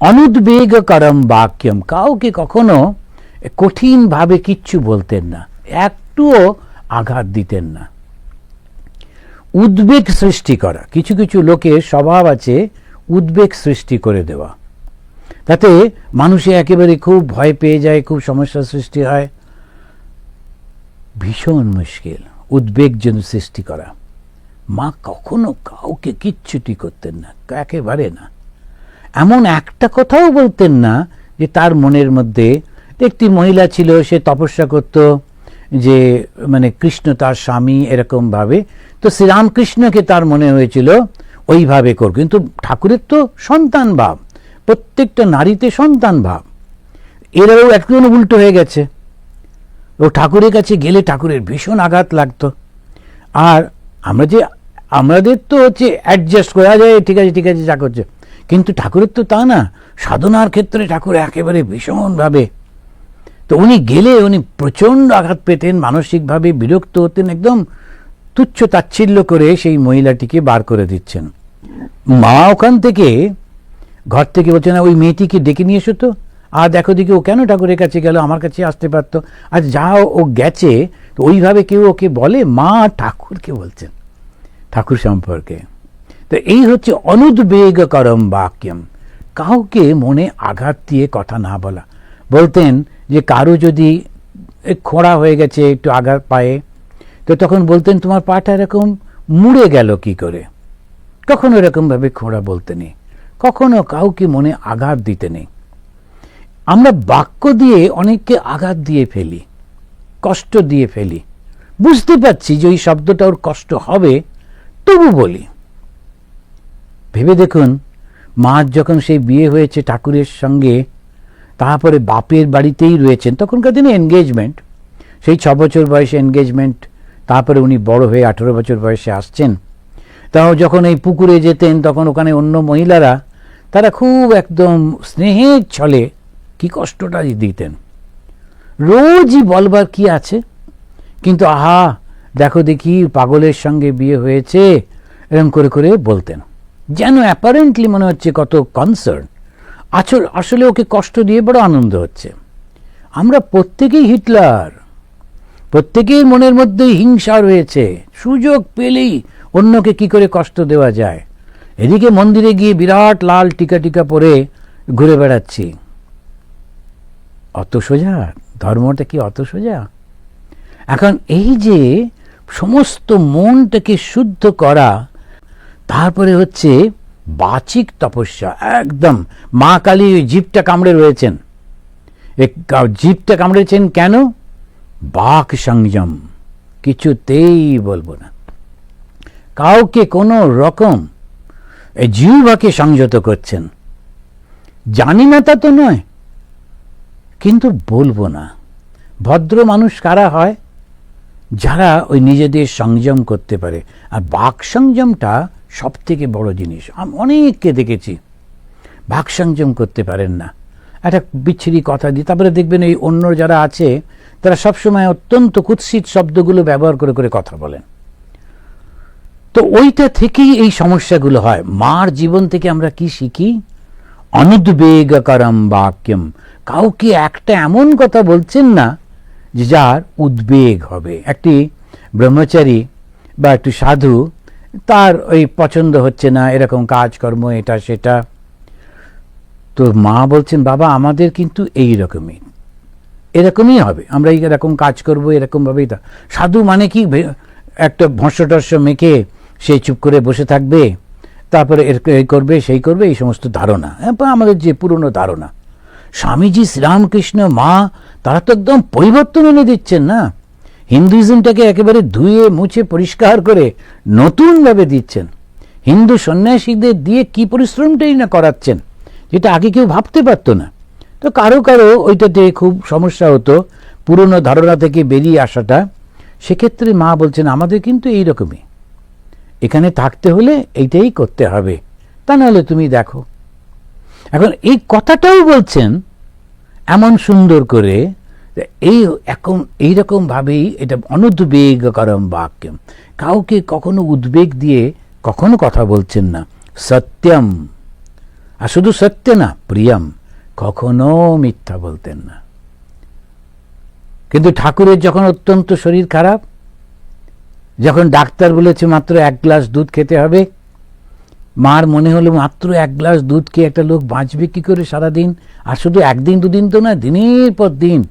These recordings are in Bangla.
অনুদ্বেগকরম বাক্যম, কাউকে কখনো কঠিনভাবে কিচ্ছু বলতেন না, একটুও আঘাত দিতেন না। উদ্বেগ সৃষ্টি করা, কিছু কিছু লোকের স্বভাব আছে উদ্বেগ সৃষ্টি করে দেওয়া, তাতে মানুষে একেবারে খুব ভয় পেয়ে যায়, খুব সমস্যার সৃষ্টি হয়। ভীষণ মুশকিল উদ্বেগ যেন সৃষ্টি করা। মা কখনো কাউকে কিচ্ছুটি করতেন না, একেবারে না। এমন একটা কথাও বলতেন না যে তার মনের মধ্যে, একটি মহিলা ছিল, সে তপস্যা করত যে মানে কৃষ্ণ তার স্বামী এরকম ভাবে, তো শ্রীরামকৃষ্ণকে তার মনে হয়েছিল ওইভাবে কর, কিন্তু ঠাকুরের তো সন্তান ভাব, প্রত্যেকটা নারীতে সন্তান ভাব, এরাও একজন উল্টো হয়ে গেছে। ও ঠাকুরের কাছে গেলে ঠাকুরের ভীষণ আঘাত লাগতো। আর আমাদের তো হচ্ছে অ্যাডজাস্ট করা যায়, ঠিক আছে ঠিক আছে যা করছে, কিন্তু ঠাকুরের তো তা না, সাধনার ক্ষেত্রে ঠাকুর একেবারে ভীষণভাবে, তো উনি গেলে উনি প্রচণ্ড আঘাত পেতেন, মানসিকভাবে বিরক্ত হতেন, একদম তুচ্ছ তাচ্ছিল্য করে সেই মহিলাটিকে বার করে দিচ্ছেন। মা ওখান থেকে ঘর থেকে বলছে না, ওই মেয়েটিকে ডেকে নিয়ে এসো তো, আর দেখো দেখি ও কেন ঠাকুরের কাছে গেল, আমার কাছে আসতে পারতো, আর যা ও গেছে, তো ওইভাবে কেউ ওকে বলে? মা ঠাকুরকে বলছেন, ঠাকুর সম্পর্কে। তো এই হচ্ছে অনুদ্বেগকরম বাক্যম, কাউকে মনে আঘাত দিয়ে কথা না বলা। বলতেন যে কারো যদি খোঁড়া হয়ে গেছে, একটু আঘাত পায়ে, তো তখন বলতেন তোমার পাটা এরকম মুড়ে গেল কি করে, কখনো এরকম ভাবে খোঁড়া বলতে নেই, কখনো কাউকে মনে আঘাত দিতে নেই। আমরা বাক্য দিয়ে অনেককে আঘাত দিয়ে ফেলি, কষ্ট দিয়ে ফেলি, বুঝতে পারছি যে ওই শব্দটা ওর কষ্ট হবে, তবু বলি। ভেবে দেখুন, মার যখন সেই বিয়ে হয়েছে ঠাকুরের সঙ্গে, তারপরে বাপের বাড়িতেই রয়েছেন, তখনকার দিনে এনগেজমেন্ট, সেই 6 বছর বয়সে এনগেজমেন্ট, তারপরে উনি বড় হয়ে 18 বছর বয়সে আসছেন। তাও যখন এই পুকুরে যেতেন, তখন ওখানে অন্য মহিলারা তারা খুব একদম স্নেহের ছলে কি কষ্টটা দিতেন, রোজই বলবার কি আছে, কিন্তু আহা দেখো দেখি পাগলের সঙ্গে বিয়ে হয়েছে, এরকম করে করে বলতেন, যেন অ্যাপারেন্টলি মনে হচ্ছে কত কনসার্ন, আসলে ওকে কষ্ট দিয়ে বড় আনন্দ হচ্ছে। আমরা প্রত্যেকেই হিটলার, প্রত্যেকেই মনের মধ্যে হিংসা রয়েছে, সুযোগ পেলেই অন্যকে কি করে কষ্ট দেওয়া যায়। এদিকে মন্দিরে গিয়ে বিরাট লাল টিকা টিকা পরে ঘুরে বেড়াচ্ছি, অত সোজা ধর্মটা কি অত সোজা? এখন এই যে সমস্ত মনটাকে শুদ্ধ করা, তারপরে হচ্ছে বাচিক তপস্যা, একদম মা কালী জিভটা কামড়ে রয়েছেন, জিভটা কামড়েছেন কেন? বাক সংযম, কিছুতেই বলবো না, কাউকে কোনো রকম জিহ্বাকে সংযত করছেন, জানি না তা তো নয়, কিন্তু বলবো না। ভদ্র মানুষ কারা হয়? যারা ওই নিজেদের সংযম করতে পারে। আর বাক সংযমটা সব থেকে বড় জিনিস। আমি অনেককে দেখেছি বাক সংযম করতে পারেন না, একটা বিচ্ছিরি কথা দিয়ে, তারপরে দেখবেন এই অন্য যারা আছে তারা সবসময় অত্যন্ত কুৎসিত শব্দগুলো ব্যবহার করে করে কথা বলেন। তো ওইটা থেকেই এই সমস্যাগুলো হয়। মার জীবন থেকে আমরা কি শিখি? অনুদ্বেগকরম বাক্যম, কাউকে একটা এমন কথা বলছেন না যে যার উদ্বেগ হবে। একটি ব্রহ্মচারী বা একটু সাধু, তার ওই পছন্দ হচ্ছে না এরকম কাজকর্ম, এটা সেটা, তো মা বলছেন বাবা আমাদের কিন্তু এরকমই হবে, আমরা এরকম কাজ করবো, এরকম ভাবেই। তা সাধু মানে কি একটা ভস্য টস্য মেখে সে চুপ করে বসে থাকবে, তারপরে এই করবে সেই করবে, এই সমস্ত ধারণা আমাদের যে পুরনো ধারণা। স্বামীজি, শ্রীরামকৃষ্ণ, মা, তারা তো একদম পরিবর্তন এনে দিচ্ছেন না, হিন্দুইজমটাকে একেবারে ধুয়ে মুছে পরিষ্কার করে নতুনভাবে দিচ্ছেন। হিন্দু সন্ন্যাসীদের দিয়ে কি পরিশ্রমটাই না করাচ্ছেন, যেটা আগে কেউ ভাবতে পারতো না। তো কারো কারো ওইটাতে খুব সমস্যা হতো পুরনো ধারণা থেকে বেরিয়ে আসাটা। সেক্ষেত্রে মা বলছেন আমাদের কিন্তু এইরকমই, এখানে থাকতে হলে এইটাই করতে হবে, তা নাহলে তুমি দেখো। এখন এই কথাটাও বলছেন এমন সুন্দর করে, এইরকম ভাবেই এটা অনুদ্বেগকরম বাক্যম, কাউকে কখনো উদ্বেগ দিয়ে কখনো কথা বলছেন না। সত্যম, আর শুধু সত্য না, প্রিয়ম, কখনো মিথ্যা বলতেন না। কিন্তু ঠাকুরের যখন অত্যন্ত শরীর খারাপ, যখন ডাক্তার বলেছে মাত্র 1 গ্লাস দুধ খেতে হবে, মার মনে হলো মাত্র 1 গ্লাস দুধ খেয়ে একটা লোক বাঁচবে কি করে সারাদিন, আর শুধু একদিন দুদিন তো না, দিনের পর দিন।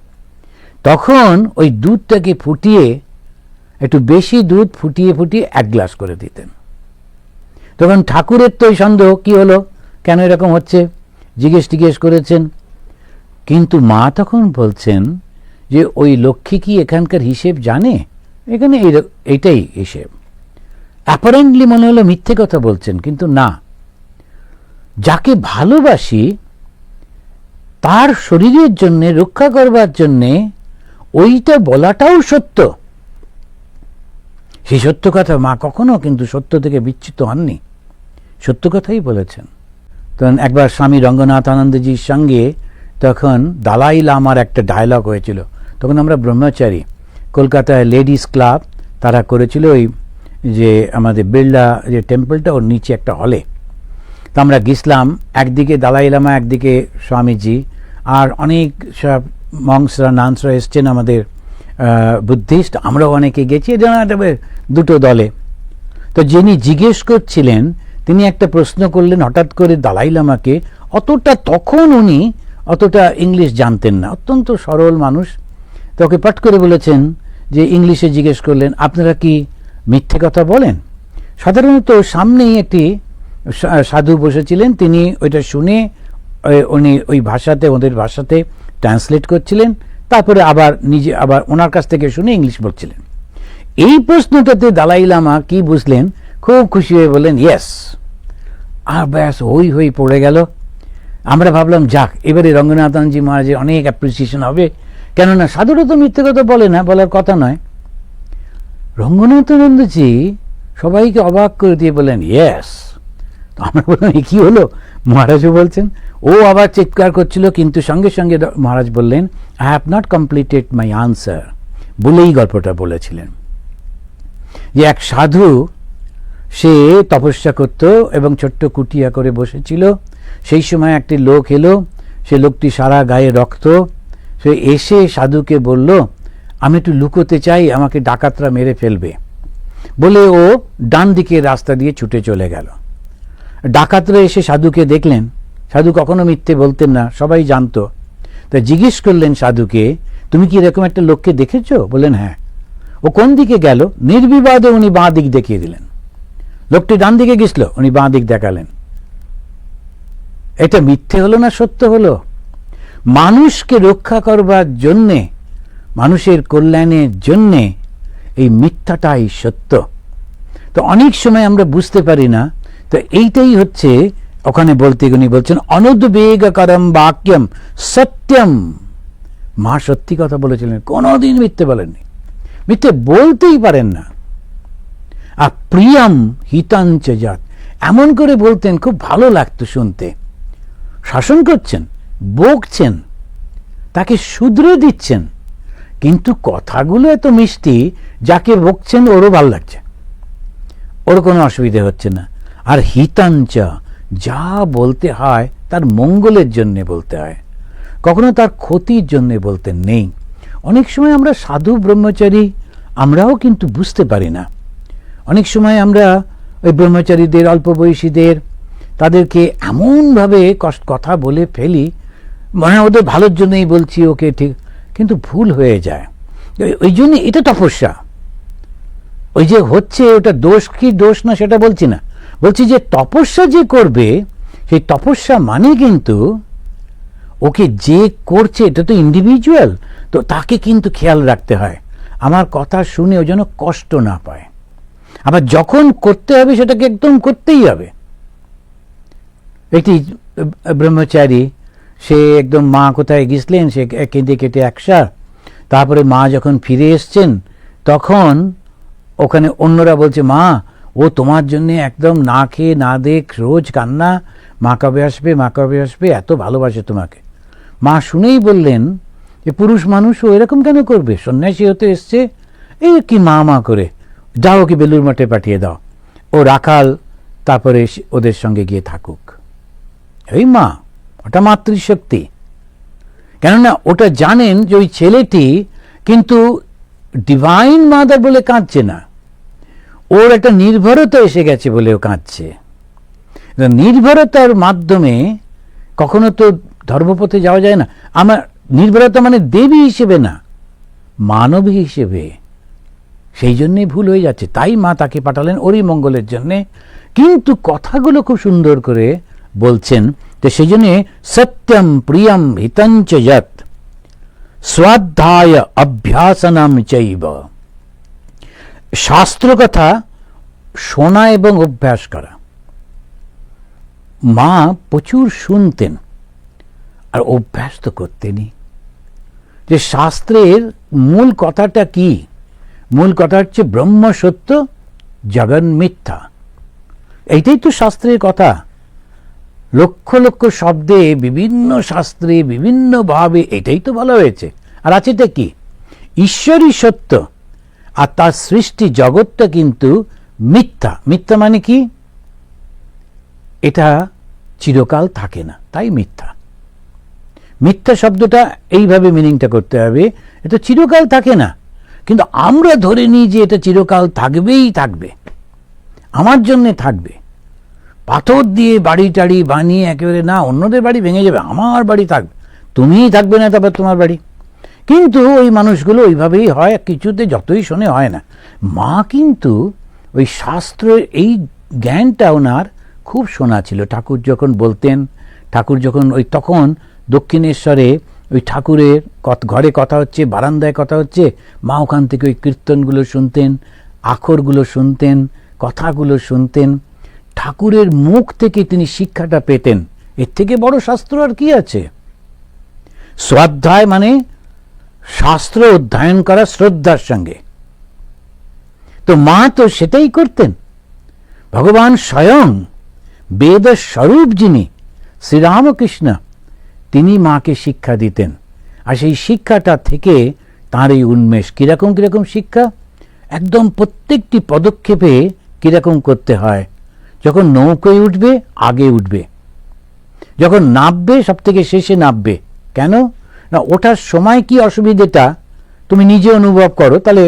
তখন ওই দুধটাকে ফুটিয়ে, একটু বেশি দুধ ফুটিয়ে 1 গ্লাস করে দিতেন। তখন ঠাকুরের তো ওই সন্দেহ, কি হলো, কেন এরকম হচ্ছে, জিজ্ঞেস করেছেন। কিন্তু মা তখন বলছেন যে ওই লক্ষ্মী কি এখানকার হিসেব জানে, এখানে এইটাই হিসেব। অ্যাপারেন্টলি মনে হলো মিথ্যে কথা বলছেন, কিন্তু না, যাকে ভালোবাসি তার শরীরের জন্য, রক্ষা করবার জন্যে ওইটা বলাটাও সত্য। সেই সত্য কথা মা কখনো কিন্তু সত্য থেকে বিচ্যুত হননি, সত্য কথাই বলেছেন। তখন একবার স্বামী রঙ্গনাথানন্দজির সঙ্গে তখন দালাই লামার একটা ডায়লগ হয়েছিল। তখন আমরা ব্রহ্মচারী, কলকাতায় লেডিস ক্লাব তারা করেছিল ওই যে আমাদের বিড়লা যে টেম্পলটা, ওর নিচে একটা হলে। তো আমরা গেছিলাম, একদিকে দালাই লামা, একদিকে স্বামীজি, আর অনেক সব মংসরা নানসরা এসছেন আমাদের বুদ্ধিস্ট, আমরাও অনেকে গেছি, দুটো দলে। তো যিনি জিজ্ঞেস করছিলেন তিনি একটা প্রশ্ন করলেন হঠাৎ করে দালাই লামাকে, তখন উনি অতটা ইংলিশ জানতেন না, অত্যন্ত সরল মানুষ। তো ওকে পাঠ করে বলেছেন যে, ইংলিশে জিজ্ঞেস করলেন, আপনারা কি মিথ্যে কথা বলেন? সাধারণত সামনেই একটি সাধু বসেছিলেন, তিনি ওইটা শুনে উনি ওই ভাষাতে, ওদের ভাষাতে ট্রান্সলেট করছিলেন, তারপরে আবার নিজে আবার ওনার কাছ থেকে শুনে ইংলিশ বলছিলেন। এই প্রশ্নটাতে দালাই লামা কি বুঝলেন, খুব খুশি হয়ে বললেন ইয়েস, আর ব্যাস হই পড়ে গেল। আমরা ভাবলাম যাক, এবারে রঙ্গনাথনজি মহারাজের অনেক অ্যাপ্রিসিয়েশন হবে, কেননা সাধুরা তো মিথ্যে কথা বলে না, বলার কথা নয়। রঙ্গনাথানন্দজি সবাইকে অবাক করে দিয়ে বললেন ইয়েস। তো আমরা বললাম এ কি হলো, মহারাজও বলছেন। ও আবার চিৎকার করছিল, কিন্তু সঙ্গে সঙ্গে মহারাজ বললেন, I have not completed my answer, বলেই গল্পটা বলেছিলেন যে এক সাধু, সে তপস্যা করত এবং ছোট্ট কুটিয়া করে বসেছিল। সেই সময় একটি লোক এলো, সে লোকটি সারা গায়ে রক্ত, সে এসে সাধুকে বলল, আমি একটু লুকোতে চাই, আমাকে ডাকাতরা মেরে ফেলবে, বলে ও ডান দিকের রাস্তা দিয়ে ছুটে চলে গেল। ডাকাতরা এসে সাধুকে দেখলেন, সাধু কখনো মিথ্যে বলতেন না, সবাই জানতো। তা জিজ্ঞেস করলেন সাধুকে, তুমি কি এরকম একটা লোককে দেখেছ? বললেন হ্যাঁ। ও কোন দিকে গেল? নির্বিবাদে উনি বাঁ দিক দেখিয়ে দিলেন। লোকটি ডান দিকে গেছিল, উনি বাঁ দিক দেখালেন। এটা মিথ্যে হলো না সত্য হলো? মানুষকে রক্ষা করবার জন্যে, মানুষের কল্যাণের জন্যে এই মিথ্যাটাই সত্য। তো অনেক সময় আমরা বুঝতে পারি না। তো এইটাই হচ্ছে ওখানে বলতে উনি বলছেন অনুদ্বেগকরম বাক্যম সত্যম। মা সত্যি কথা বলেছিলেন, কোনোদিন মিথ্যে বলেননি, মিথ্যে বলতেই পারেন না। আর প্রিয়ম হিতাঞ্চ জাত, এমন করে বলতেন খুব ভালো লাগতো শুনতে। শাসন করছেন, বকছেন, তাকে শুধরে দিচ্ছেন, কিন্তু কথাগুলো এত মিষ্টি, যাকে বকছেন ওরও ভালো লাগছে, ওর কোনো অসুবিধা হচ্ছে না। আর হিতাঞ্চ, যা বলতে হয় তার মঙ্গলের জন্য বলতে হয়, কখনো তার ক্ষতির জন্য বলতে নেই। অনেক সময় আমরা সাধু ব্রহ্মচারী, আমরাও কিন্তু বুঝতে পারি না। অনেক সময় আমরা ওই ব্রহ্মচারীদের, অল্প বয়সীদের, তাদেরকে এমনভাবে কথা বলে ফেলি, মানে ওদের ভালোর জন্যই বলছি ওকে, ঠিক, কিন্তু ভুল হয়ে যায়। ওই জন্য এটা তপস্যা। ওই যে হচ্ছে ওটা দোষ কি দোষ না সেটা বলছি না, বলছি যে তপস্যা যে করবে, সেই তপস্যা মানে কিন্তু ওকে যে করছে এটা তো ইন্ডিভিজুয়াল, তো তাকে কিন্তু খেয়াল রাখতে হয় আমার কথা শুনে ও যেন কষ্ট না পায়। আবার যখন করতে হবে সেটাকে একদম করতেই হবে। একটি ব্রহ্মচারী, সে একদম, মা কোথায় গেছিলেন, সে কেঁদে কেটে একসা, তারপরে মা যখন ফিরে এসছেন তখন ওখানে অন্যরা বলছে, মা ও তোমার জন্য একদম না খেয়ে না দেখ রোজ কান্না, মা কবে আসবে, মা কবে আসবে, এত ভালোবাসে তোমাকে। মা শুনেই বললেন যে পুরুষ মানুষ ও এরকম কেন করবে, সন্ন্যাসী হতে এসছে, এই কি মা মা করে, যাও ওকে বেলুর মঠে পাঠিয়ে দাও, ও রাখাল তারপরে ওদের সঙ্গে গিয়ে থাকুক। ওই মা, ওটা মাতৃশক্তি। কেননা ওটা জানেন যে ওই ছেলেটি কিন্তু ডিভাইন মাদার বলে কাঁদছে না, ওর একটা নির্ভরতা এসে গেছে বলেও কাঁদছে। নির্ভরতার মাধ্যমে কখনো তো ধর্মপথে যাওয়া যায় না। আমার নির্ভরতা মানে দেবী হিসেবে না, মানবী হিসেবে। সেই জন্যই ভুল হয়ে যাচ্ছে। তাই মা তাকে পাঠালেন ওরই মঙ্গলের জন্যে। কিন্তু কথাগুলো খুব সুন্দর করে বলছেন। তো সেই জন্যে সত্যম প্রিয়ম হিতঞ্চ যৎ স্বাধ্যায় অভ্যাসনম চৈব, শাস্ত্র কথা শোনা এবং অভ্যাস করা। মা প্রচুর শুনতেন আর অভ্যাস তো করতেনই। যে শাস্ত্রের মূল কথাটা কি? মূল কথা হচ্ছে ব্রহ্ম সত্য, জগন মিথ্যা। এইটাই তো শাস্ত্রের কথা। লক্ষ লক্ষ শব্দে বিভিন্ন শাস্ত্রে বিভিন্ন ভাবে এটাই তো বলা হয়েছে। আর আছেটা কি? ঈশ্বরই সত্য আর তার সৃষ্টি জগৎটা কিন্তু মিথ্যা। মিথ্যা মানে কি? এটা চিরকাল থাকে না, তাই মিথ্যা। মিথ্যা শব্দটা এইভাবে মিনিংটা করতে হবে, এটা চিরকাল থাকে না। কিন্তু আমরা ধরে নিই যে এটা চিরকাল থাকবেই থাকবে, আমার জন্যে থাকবে। পাথর দিয়ে বাড়ি টাড়ি বানিয়ে একেবারে না, অন্যদের বাড়ি ভেঙে যাবে, আমার বাড়ি থাকবে, তুমিই থাকবে না, তারপর তোমার বাড়ি। কিন্তু ওই মানুষগুলো ওইভাবেই হয়, কিছুতে যতই শোনে হয় না। মা কিন্তু ওই শাস্ত্রের এই জ্ঞানটা ওনার খুব শোনা ছিল। ঠাকুর যখন বলতেন, ঠাকুর যখন ওই তখন দক্ষিণেশ্বরে ওই ঠাকুরের ঘরে কথা হচ্ছে, বারান্দায় কথা হচ্ছে, মা ওখান থেকে ওই কীর্তনগুলো শুনতেন, আখরগুলো শুনতেন, কথাগুলো শুনতেন। ঠাকুরের মুখ থেকে তিনি শিক্ষাটা পেতেন। এর থেকে বড় শাস্ত্র আর কি আছে? স্বাধ্যায় মানে শাস্ত্র অধ্যয়ন করা শ্রদ্ধার সঙ্গে। তো মা তো সেটাই করতেন। ভগবান স্বয়ং বেদ স্বরূপ যিনি শ্রীরামকৃষ্ণ, তিনি মাকে শিক্ষা দিতেন। আর সেই শিক্ষাটা থেকে তাঁর এই উন্মেষ। কিরকম কিরকম শিক্ষা? একদম প্রত্যেকটি পদক্ষেপে কিরকম করতে হয়। যখন নৌকোয় উঠবে আগে উঠবে, যখন নামবে সব থেকে শেষে নামবে। কেন না, ওঠার সময় কি অসুবিধেটা তুমি নিজে অনুভব করো, তাহলে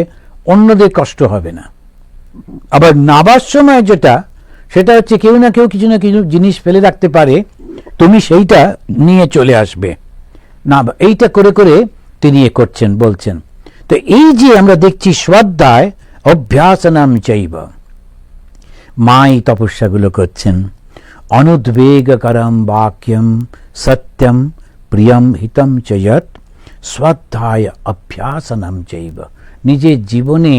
অন্যদের কষ্ট হবে না। আবার নাবার সময় যেটা, সেটা হচ্ছে কেউ না কেউ কিছু না কিছু জিনিস ফেলে রাখতে পারে, তুমি সেইটা নিয়ে চলে আসবে না। এইটা করে করে তিনি এ করছেন, বলছেন। তো এই যে আমরা দেখছি স্বাধ্যায় অভ্যাসনম চৈব, মা এই তপস্যাগুলো করছেন। অনুদ্বেগকরম বাক্যম সত্যম প্রিয়ম হিতম চ যৎ স্বাধ্যায় অভ্যাসনম চৈব। নিজের জীবনে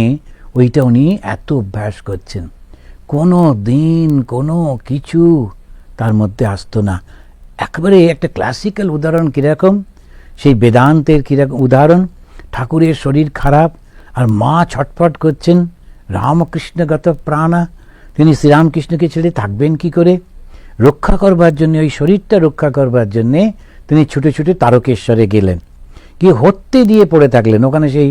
ওইটা উনি এত অভ্যাস করছেন, কোনো দিন কোনো কিছু তার মধ্যে আসতো না। একেবারে একটা ক্লাসিক্যাল উদাহরণ কীরকম, সেই বেদান্তের কীরকম উদাহরণ। ঠাকুরের শরীর খারাপ আর মা ছটফট করছেন, রামকৃষ্ণগত প্রাণা, তিনি শ্রীরামকৃষ্ণকে ছেড়ে থাকবেন কি করে? রক্ষা করবার জন্য, ওই শরীরটা রক্ষা করবার জন্যে তিনি ছুটে ছুটে তারকেশ্বরে গেলেন, গিয়ে হত্যে দিয়ে পড়ে থাকলেন ওখানে। সেই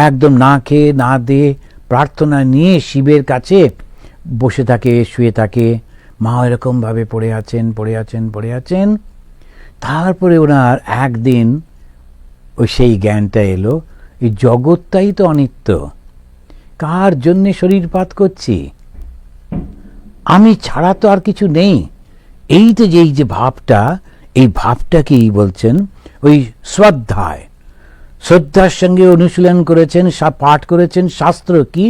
একদম না খেয়ে না দিয়ে প্রার্থনা নিয়ে শিবের কাছে বসে থাকে, শুয়ে থাকে। মা এরকমভাবে পড়ে আছেন, পড়ে আছেন, পড়ে আছেন। তারপরে ওনার একদিন ওই সেই জ্ঞানটা এলো, এই জগৎটাই তো অনিত্য, কার জন্যে শরীরপাত করছি, আমি ছাড়া তো আর কিছু নেই। এইটা যে এই যে ভাবটা, এই ভাবটাকেই বলছেন ওই শ্রদ্ধায়। শ্রদ্ধার সঙ্গে অনুশীলন করেছেন, পাঠ করেছেন। শাস্ত্র কি?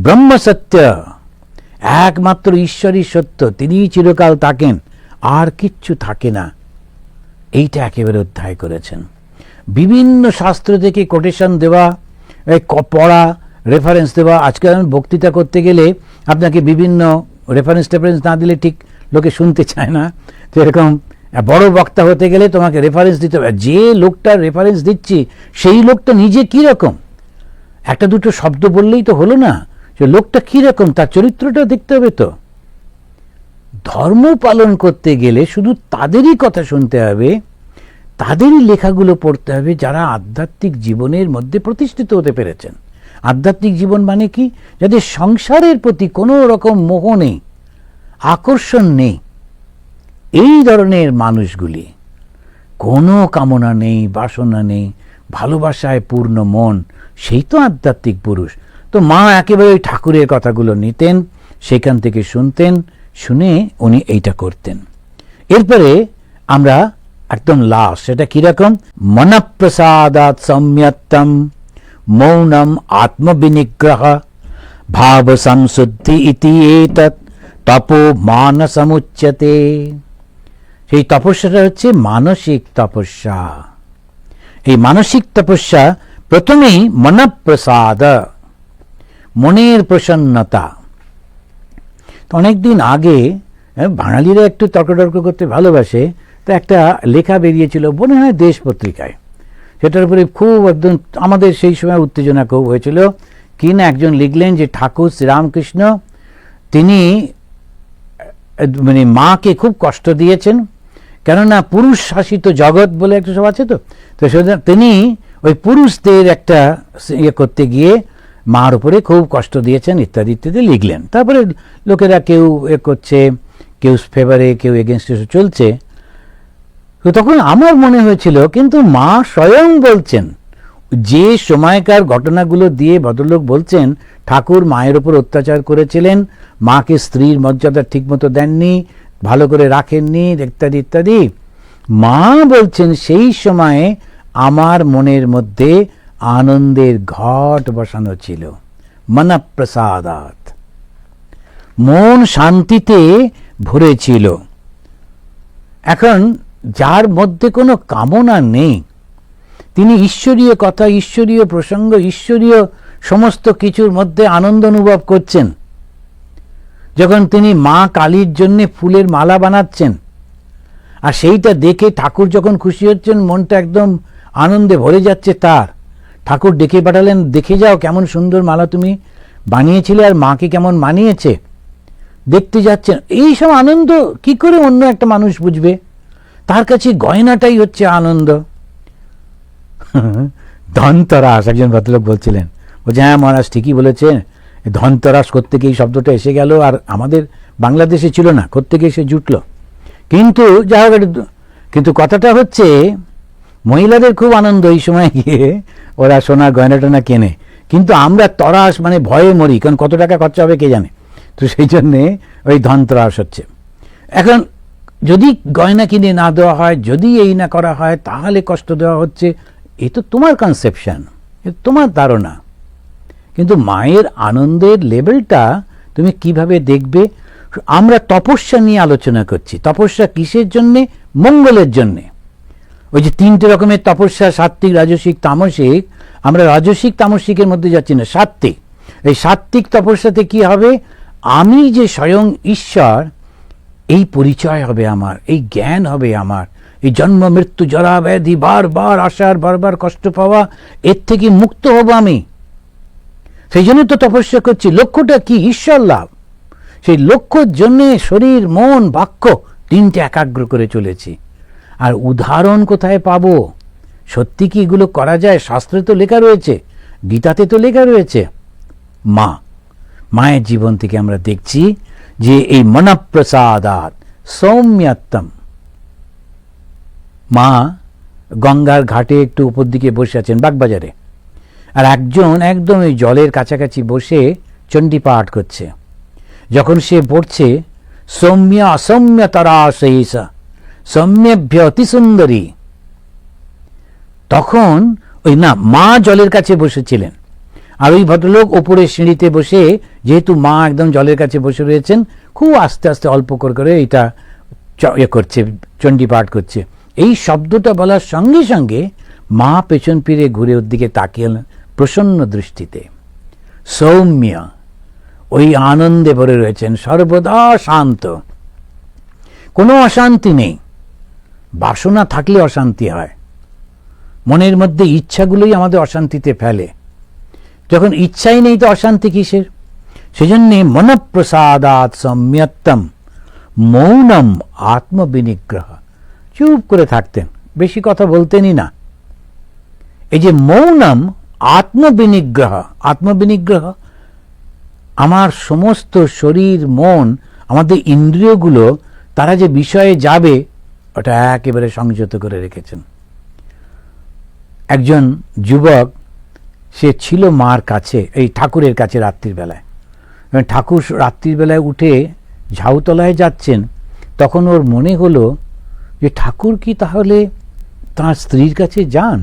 ব্রহ্ম সত্য, একমাত্র ঈশ্বরই সত্য, তিনিই চিরকাল থাকেন, আর কিচ্ছু থাকে না। এইটা একেবারে অধ্যায় করেছেন। বিভিন্ন শাস্ত্র থেকে কোটেশন দেওয়া, পড়া, রেফারেন্স দেওয়া। আজকে আমি বক্তৃতা করতে গেলে আপনাকে বিভিন্ন রেফারেন্স না দিলে ঠিক লোকে শুনতে চায় না। তো এরকম বড় বক্তা হতে গেলে তোমাকে রেফারেন্স দিতে হবে। যে লোকটার রেফারেন্স দিচ্ছি সেই লোকটা নিজে কি রকম, একটা দুটো শব্দ বললেই তো হলো না, যে লোকটা কি রকম, তার চরিত্রটা দেখতে হবে। তো ধর্ম পালন করতে গেলে শুধু তাদেরই কথা শুনতে হবে, তাদেরই লেখাগুলো পড়তে হবে যারা আধ্যাত্মিক জীবনের মধ্যে প্রতিষ্ঠিত হতে পেরেছেন। আধ্যাত্মিক জীবন মানে কি? যাদের সংসারের প্রতি কোনো রকম মোহ নেই, আকর্ষণ নেই, এই ধরনের মানুষগুলি, কোনো কামনা নেই, বাসনা নেই, ভালোবাসায় পূর্ণ মন, সেই তো আধ্যাত্মিক পুরুষ। তো মা একেবারে ওই ঠাকুরের কথাগুলো নিতেন, সেখান থেকে শুনতেন, শুনে উনি এইটা করতেন। এরপরে আমরা একদম লাস্ট, সেটা কিরকম? মনঃপ্রসাদাৎ সম্যত্তম মৌনম আত্মবিনিগ্রহ ভাব সংশুদ্ধি ইতি এতৎ তপো মানসমুচ্যতে। সেই তপস্যাটা হচ্ছে মানসিক তপস্যা। এই মানসিক তপস্যা প্রথমেই মনঃপ্রসাদ, মনের প্রসন্নতা। অনেকদিন আগে বাঙালিরা একটু তর্ক করতে ভালোবাসে, তো একটা লেখা বেরিয়েছিল মনে হয় দেশ পত্রিকায়, সেটার উপরে খুব একদম আমাদের সেই সময় উত্তেজনা খুব হয়েছিল। কি না একজন লিখলেন যে ঠাকুর শ্রীরামকৃষ্ণ তিনি মানে মাকে খুব কষ্ট দিয়েছেন, কেননা পুরুষ শাসিত জগৎ বলে একটা সব আছে, তো তিনি ওই পুরুষদের একটা ইয়ে করতে গিয়ে মার উপরে খুব কষ্ট দিয়েছেন ইত্যাদি ইত্যাদি লিখলেন। তারপরে লোকেরা কেউ এ করছে, কেউ ফেভারে, কেউ এগেনস্টে চলছে। তো তখন আমার মনে হয়েছিল কিন্তু মা স্বয়ং বলছেন, যে সময়কার ঘটনাগুলো দিয়ে ভদ্রলোক বলছেন ঠাকুর মায়ের উপর অত্যাচার করেছিলেন, মাকে স্ত্রীর মর্যাদা ঠিকমতো দেননি, ভালো করে রাখেননি ইত্যাদি ইত্যাদি, মা বলছেন সেই সময়ে আমার মনের মধ্যে আনন্দের ঘট বসানো ছিল, মনঃপ্রসাদাৎ, মন শান্তিতে ভরেছিল। এখন যার মধ্যে কোনো কামনা নেই, তিনি ঈশ্বরীয় কথা, ঈশ্বরীয় প্রসঙ্গ, ঈশ্বরীয় সমস্ত কিছুর মধ্যে আনন্দ অনুভব করছেন। যখন তিনি মা কালীর জন্য ফুলের মালা বানাচ্ছেন, আর সেইটা দেখে ঠাকুর যখন খুশি হচ্ছেন, মনটা একদম আনন্দে ভরে যাচ্ছে তার। ঠাকুর ডেকে পাঠালেন, দেখে যাও কেমন সুন্দর মালা তুমি বানিয়েছিলে আর মাকে কেমন মানিয়েছে, দেখতে যাচ্ছেন। এই সব আনন্দ কি করে অন্য একটা মানুষ বুঝবে? তার কাছে গয়নাটাই হচ্ছে আনন্দ। ধনতেরাস, একজন ভদ্রলোক বলছিলেন, বলছে হ্যাঁ মহারাজ ঠিকই বলেছেন, ধনতেরাস করতে গিয়ে এই শব্দটা এসে গেল, আর আমাদের বাংলাদেশে ছিল না, কোত্থেকে এসে জুটল। কিন্তু যা হোক, কিন্তু কথাটা হচ্ছে মহিলাদের খুব আনন্দ এই সময় গিয়ে ওরা সোনার গয়না টয়না কেনে, কিন্তু আমরা তরাস মানে ভয়ে মরি, কারণ কত টাকা খরচা হবে কে জানে। তো সেই জন্যে ওই ধনতেরাস হচ্ছে। এখন যদি গয়না কিনে না দেওয়া হয়, যদি এই না করা হয়, তাহলে কষ্ট দেওয়া হচ্ছে। এ তো তোমার কনসেপশন, এ তোমার ধারণা। কিন্তু মায়ের আনন্দের লেভেলটা তুমি কিভাবে দেখবে? আমরা তপস্যা নিয়ে আলোচনা করছি। তপস্যা কিসের জন্যে? মঙ্গলের জন্যে। ওই যে তিনটে রকমের তপস্যা, সাত্ত্বিক, রাজসিক, তামসিক, আমরা রাজসিক তামসিকের মধ্যে যাচ্ছি না, সাত্ত্বিক। এই সাত্ত্বিক তপস্যাতে কি হবে? আমি যে স্বয়ং ঈশ্বর, এই পরিচয় হবে আমার, এই জ্ঞান হবে আমার, এই জন্ম মৃত্যু জরা ব্যাধি বারবার আসার, বারবার কষ্ট পাওয়া, এর থেকে মুক্ত হব আমি। সেই জন্য তো তপস্যা করছি। লক্ষ্যটা কি? ঈশ্বর লাভ। সেই লক্ষ্যর জন্যে শরীর, মন, বাক্য তিনটে একাগ্র করে চলেছি। আর উদাহরণ কোথায় পাবো? সত্যি কি এগুলো করা যায়? শাস্ত্রে তো লেখা রয়েছে, গীতাতে তো লেখা রয়েছে। মা, মায়ের জীবন থেকে আমরা দেখছি যে এই মনঃপ্রসাদাৎ সৌম্যত্তম। মা গঙ্গার ঘাটে একটু উপর দিকে বসে আছেন, বাগবাজারে, আর একজন একদম ওই জলের কাছাকাছি বসে চণ্ডী পাঠ করছে। যখন সে পড়ছে সৌম্য অসৌম্য তরাশৈষা সৌম্যভ্য অতি সুন্দরী, তখন ওই না মা জলের কাছে বসেছিলেন, আর ওই ভদ্রলোক ওপরে সিঁড়িতে বসে, যেহেতু মা একদম জলের কাছে বসে রয়েছেন, খুব আস্তে আস্তে অল্প করে এটা করছে, চণ্ডী পাঠ করছে। এই শব্দটা বলার সঙ্গে সঙ্গে মা পেছন ফিরে ঘুরে ওর দিকে তাকিয়ে প্রসন্ন দৃষ্টিতে। সৌম্য, ওই আনন্দে ভরে রয়েছেন, সর্বদা শান্ত, কোনো অশান্তি নেই। বাসনা থাকলে অশান্তি হয়, মনের মধ্যে ইচ্ছাগুলোই আমাদের অশান্তিতে ফেলে। যখন ইচ্ছাই নেই তো অশান্তি কিসের? সেজন্য মনঃপ্রসাদাৎ সম্যত্তম মৌনম আত্মবিনিগ্রহ। চুপ করে থাকতেন, বেশি কথা বলতেনই না। এই যে মৌনম আত্মবিনিগ্রহ, আত্মবিনিগ্রহ, আমার সমস্ত শরীর, মন, আমাদের ইন্দ্রিয়গুলো তারা যে বিষয়ে যাবে ওটা একেবারে সংযত করে রেখেছেন। একজন যুবক, সে ছিল মার কাছে, এই ঠাকুরের কাছে রাত্রির বেলায়। ঠাকুর রাত্রির বেলায় উঠে ঝাউতলায় যাচ্ছেন, তখন ওর মনে হলো যে ঠাকুর কি তাহলে তার স্ত্রীর কাছে যান?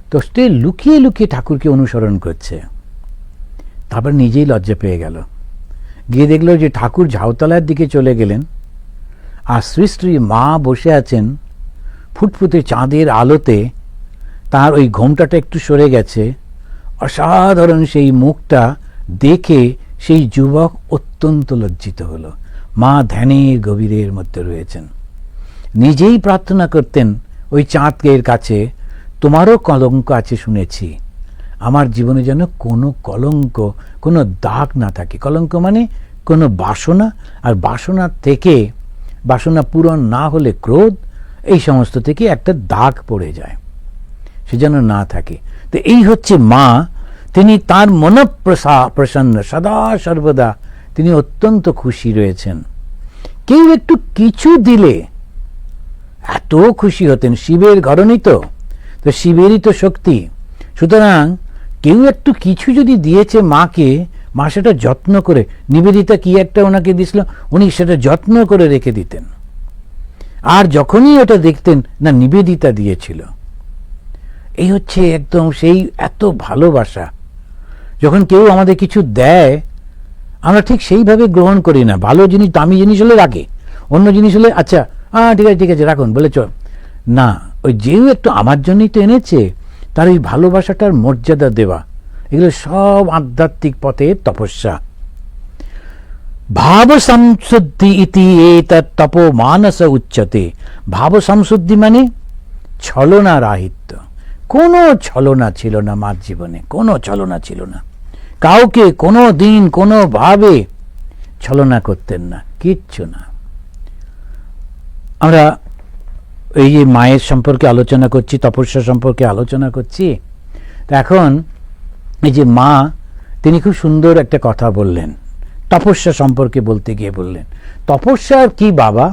তো সে লুকিয়ে লুকিয়ে ঠাকুরকে অনুসরণ করছে। তারপর নিজেই লজ্জা পেয়ে গেল, গিয়ে দেখলো যে ঠাকুর ঝাউতলার দিকে চলে গেলেন, আর শ্রী শ্রী মা বসে আছেন ফুটফুটে চাঁদের আলোতে। তার ওই ঘোমটাটা একটু সরে গেছে, অসাধারণ সেই মুখটা দেখে সেই যুবক অত্যন্ত লজ্জিত হলো। মা ধ্যানের গভীরের মধ্যে রয়েছেন, নিজেই প্রার্থনা করতেন ওই চাঁদের কাছে, তোমারও কলঙ্ক আছে শুনেছি, আমার জীবনে যেন কোনো কলঙ্ক, কোনো দাগ না থাকে। কলঙ্ক মানে কোনো বাসনা, আর বাসনা থেকে, বাসনা পূরণ না হলে ক্রোধ, এই সমস্ত থেকে একটা দাগ পড়ে যায়, সে যেন না থাকে। তো এই হচ্ছে মা, তিনি তার মনঃপ্রসন্ন, সদা সর্বদা তিনি অত্যন্ত খুশি রয়েছেন। কেউ একটু কিছু দিলে এত খুশি হতেন। শিবের ঘরণী তো শিবেরই তো শক্তি। সুতরাং কেউ একটু কিছু যদি দিয়েছে মাকে, মা সেটা যত্ন করে, নিবেদিতা কি একটা ওনাকে দিছিল, উনি সেটা যত্ন করে রেখে দিতেন। আর যখনই ওটা দেখতেন না নিবেদিতা দিয়েছিল, এই হচ্ছে একদম সেই এত ভালোবাসা। যখন কেউ আমাদের কিছু দেয়, আমরা ঠিক সেইভাবে গ্রহণ করি না। ভালো জিনিস, দামি জিনিস হলে রাখে, অন্য জিনিস হলে আচ্ছা ঠিক আছে ঠিক আছে রাখুন বলে চল না। ওই যেও একটু আমার জন্যই তো এনেছে, তার ওই ভালোবাসাটার মর্যাদা দেওয়া, এগুলো সব আধ্যাত্মিক পথের তপস্যা। ভাব সংশুদ্ধি ইতি এতৎ তপো মানস উচ্যতে। ভাব সংশুদ্ধি মানে ছলনা রাহিত্য। কোনো ছলনা ছিল না মার জীবনে, কোনো ছলনা ছিল না। কাউকে কোনো দিন কোনো ভাবে ছলনা করতেন না, কিচ্ছু না। আমরা এই যে মায়ের সম্পর্কে আলোচনা করছি, তপস্যা সম্পর্কে আলোচনা করছি, তো এখন এই যে মা, তিনি খুব সুন্দর একটা কথা বললেন তপস্যা সম্পর্কে বলতে গিয়ে বললেন, তপস্যা কি বাবা?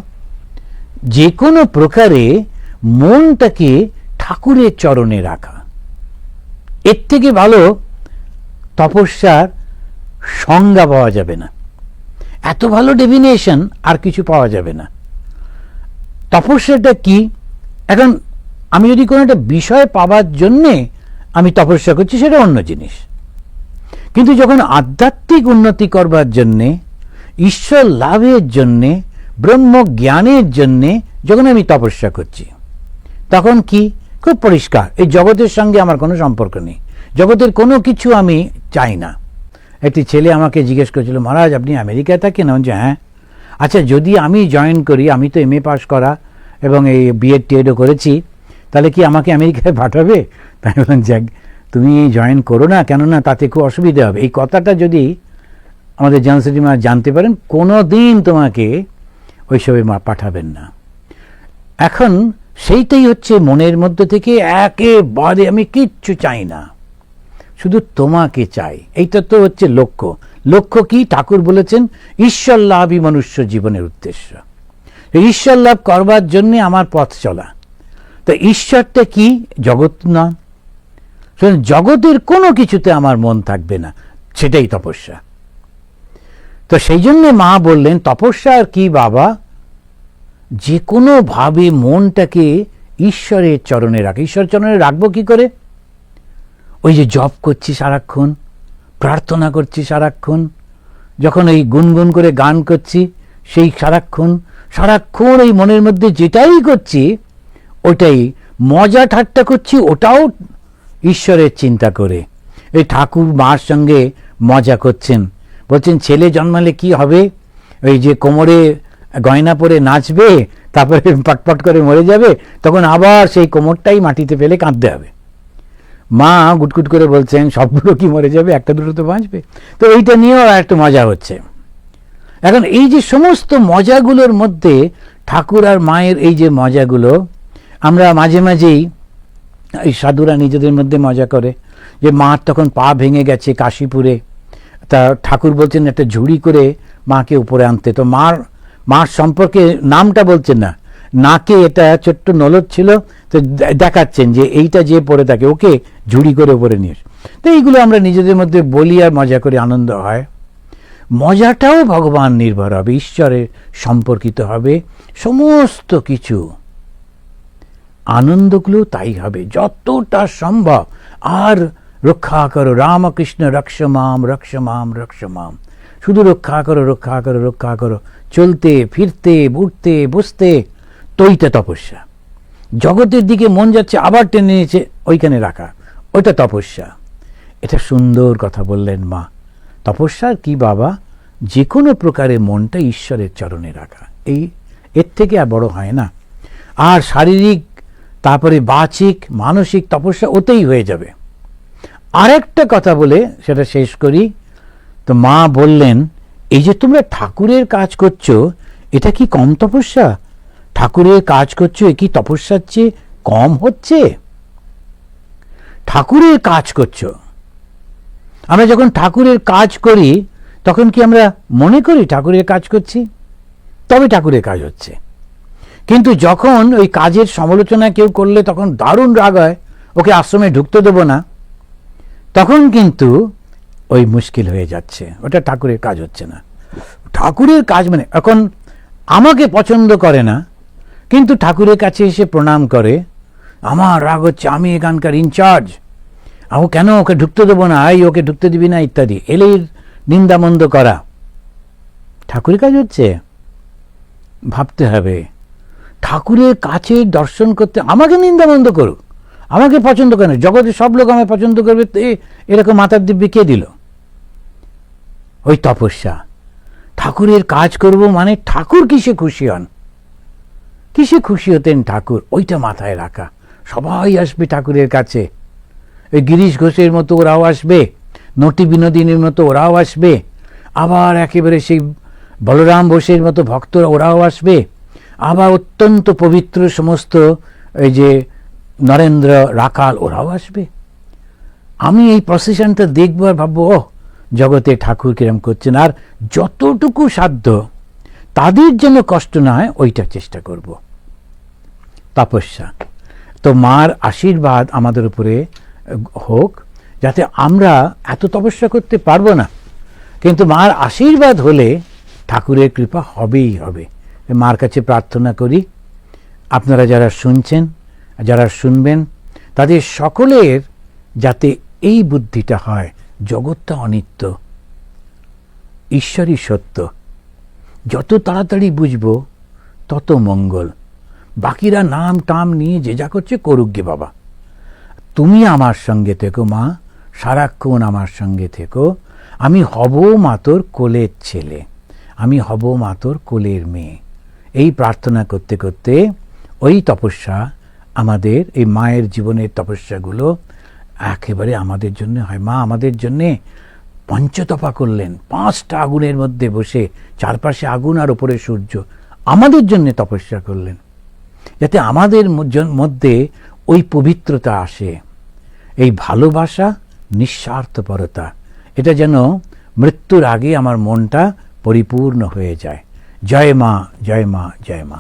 যে কোনো প্রকারে মনটাকে ঠাকুরের চরণে রাখা, এর থেকে ভালো তপস্যার সংজ্ঞা পাওয়া যাবে না। এত ভালো ডেফিনেশন আর কিছু পাওয়া যাবে না। তপস্যাটা কি? এখন আমি যদি কোনো একটা বিষয় পাওয়ার জন্যে আমি তপস্যা করছি, সেটা অন্য জিনিস। কিন্তু যখন আধ্যাত্মিক উন্নতি করবার জন্যে, ঈশ্বর লাভের জন্যে, ব্রহ্ম জ্ঞানের জন্যে যখন আমি তপস্যা করছি, তখন কি? খুব পরিষ্কার, এই জগতের সঙ্গে আমার কোনো সম্পর্ক নেই, জগতের কোনো কিছু আমি চাই না। একটি ছেলে আমাকে জিজ্ঞেস করেছিল, মহারাজ আপনি আমেরিকায় থাকেন? যে হ্যাঁ। আচ্ছা যদি আমি জয়েন করি, আমি তো MA পাস করা এবং এই BEd টিএডও করেছি, তাহলে কি আমাকে আমেরিকায় পাঠাবে? তাই বললাম যাক, তুমি জয়েন করো না, কেননা তাতে খুব অসুবিধা হবে। এই কথাটা যদি আমাদের জনসেটি মা জানতে পারেন, কোনো দিন তোমাকে ওইসবে মা পাঠাবেন না। এখন সেইটাই হচ্ছে মনের মধ্যে থেকে একেবারে আমি কিচ্ছু চাই না, শুধু তোমাকে চাই। এইটা তো হচ্ছে লক্ষ্য। লক্ষ্য কি? ঠাকুর বলেছেন ঈশ্বর লাভই মনুষ্য জীবনের উদ্দেশ্য। ঈশ্বর লাভ করবার জন্য আমার পথ চলা। তো ঈশ্বরটা কি? জগৎ না, জগতের কোনো কিছুতে আমার মন থাকবে না, সেটাই তপস্যা। তো সেই জন্য মা বললেন তপস্যা আর কি বাবা? যে কোনো ভাবে মনটাকে ঈশ্বরের চরণে রাখ। ঈশ্বর চরণে রাখবো কি করে? ওই যে জপ করছি সারাক্ষণ, প্রার্থনা করছি সারাক্ষণ, যখন এই গুনগুন করে গান করছি, সেই সারাক্ষণ সারাক্ষণ এই মনের মধ্যে যেটাই করছি, ওটাই মজা ঠাট্টা করছি, ওটাও ঈশ্বরের চিন্তা করে। এই ঠাকুর মার সঙ্গে মজা করছেন, বলছেন ছেলে জন্মালে কি হবে? ওই যে কোমরে গয়না পরে নাচবে, তারপরে পটপট করে মরে যাবে, তখন আবার সেই কোমরটাই মাটিতে ফেলে কাঁদতে হবে। মা গুটগুট করে বলছেন সবগুলো কি মরে যাবে, একটা দুটো তো বাঁচবে। তো এইটা নিয়েও একটা মজা হচ্ছে। এখন এই যে সমস্ত মজাগুলোর মধ্যে ঠাকুর আর মায়ের এই যে মজাগুলো, আমরা মাঝে মাঝেই এই সাধুরা নিজেদের মধ্যে মজা করে যে মার তখন পা ভেঙে গেছে কাশীপুরে, তা ঠাকুর বলছেন একটা ঝুড়ি করে মাকে উপরে আনতে। তো মার সম্পর্কে নামটা বলছেন না, নাকে এটা ছোট্ট নলদ ছিল, তো দেখাচ্ছেন যে এইটা যে পরে থাকে ওকে ঝুড়ি করে উপরে নিয়ে। তো এইগুলো আমরা নিজেদের মধ্যে বলি আর মজা করে, আনন্দ হয়। মজাটাও ভগবান নির্ভর হবে, ঈশ্বরের সম্পর্কিত হবে সমস্ত কিছু। আনন্দগুলো তাই হবে যতটা সম্ভব। আর রক্ষা করো রামকৃষ্ণ রক্ষমাম রক্ষমাম রক্ষমাম, শুধু রক্ষা করো রক্ষা করো রক্ষা করো, চলতে ফিরতে উঠতে বসতে, তোইটা তপস্যা। জগতের দিকে মন যাচ্ছে আবার টেনে নিয়েছে ওইখানে রাখা, ওইটা তপস্যা। এটা সুন্দর কথা বললেন মা। তপস্যার কি বাবা? যে কোনো প্রকারে মনটা ঈশ্বরের চরণে রাখা, এর থেকে আর বড় হয় না। আর শারীরিক, তারপরে বাচিক, মানসিক তপস্যা ওতেই হয়ে যাবে। আরেকটা কথা বলে সেটা শেষ করি। তো মা বললেন, এই যে তোমরা ঠাকুরের কাজ করছো, এটা কি কম তপস্যা? ঠাকুরের কাজ করছো, এ কি তপস্যার চেয়ে কম হচ্ছে? ঠাকুরের কাজ করছো, আমরা যখন ঠাকুরের কাজ করি তখন কি আমরা মনে করি ঠাকুরের কাজ করছি? তবে ঠাকুরের কাজ হচ্ছে। কিন্তু যখন ওই কাজের সমালোচনা কেউ করলে তখন দারুণ রাগ হয়, ওকে আশ্রমে ঢুকতে দেবো না, তখন কিন্তু ওই মুশকিল হয়ে যাচ্ছে, ওটা ঠাকুরের কাজ হচ্ছে না। ঠাকুরের কাজ মানে এখন আমাকে পছন্দ করে না, কিন্তু ঠাকুরের কাছে এসে প্রণাম করে, আমার রাগ হচ্ছে, আমি এখানকার ইনচার্জ, ও কেন ওকে ঢুকতে দেবো না, এই ওকে ঢুকতে দিবি না ইত্যাদি, এলেই নিন্দামন্দ করা, ঠাকুরের কাজ হচ্ছে? ভাবতে হবে। ঠাকুরের কাছে দর্শন করতে আমাকে নিন্দামন্দ করুক, আমাকে পছন্দ করে না, জগতের সব লোক আমায় পছন্দ করবে, এরকম মাথার দিব্যি কে দিল? ওই তপস্যা। ঠাকুরের কাজ করব মানে ঠাকুর কিসে খুশি হন, কিসে খুশি হতেন ঠাকুর, ওইটা মাথায় রাখা। সবাই আসবে ঠাকুরের কাছে, ওই গিরিশ ঘোষের মতো ওরাও আসবে, নটি বিনোদিনীর মতো ওরাও আসবে, আবার একেবারে সেই বলরাম বোসের মতো ভক্তরা ওরাও আসবে, আবার অত্যন্ত পবিত্র সমস্ত এই যে নরেন্দ্র রাখাল ওরাও আসবে। আমি এই প্রসেশনটা দেখবো আর ভাববো, ও জগতে ঠাকুর কিরম করছেন। আর যতটুকু সাধ্য তাদের যেন কষ্ট না হয় ওইটা চেষ্টা করব। তপস্যা। তো মার আশীর্বাদ আমাদের উপরে হোক, যাতে আমরা এত তপস্যা করতে পারবো না, কিন্তু মার আশীর্বাদ হলে ঠাকুরের কৃপা হবেই হবে। মার কাছে প্রার্থনা করি, আপনারা যারা শুনছেন, যারা শুনবেন, তাদের সকলের যাতে এই বুদ্ধিটা হয়, জগৎটা অনিত্য, ঈশ্বরই সত্য। যত তাড়াতাড়ি বুঝবো তত মঙ্গল। বাকিরা নাম টাম নিয়ে যে যা করছে করুক গে বাবা, তুমি আমার সঙ্গে থেকো মা, সারাক্ষণ আমার সঙ্গে থেকো। আমি হব মাতোর কোলের ছেলে, আমি হব মাতোর কোলের মেয়ে। এই প্রার্থনা করতে করতে ওই তপস্যা, আমাদের এই মায়ের জীবনের তপস্যাগুলো একেবারে আমাদের জন্য হয়। মা আমাদের জন্যে পঞ্চতপা করলেন, 5টা আগুনের মধ্যে বসে, চারপাশে আগুন আর ওপরে সূর্য, আমাদের জন্য তপস্যা করলেন, যাতে আমাদের মধ্যে ওই পবিত্রতা আসে, এই ভালোবাসা, নিঃস্বার্থপরতা, এটা যেন মৃত্যুর আগে আমার মনটা পরিপূর্ণ হয়ে যায়। জয় মা, জয় মা, জয় মা।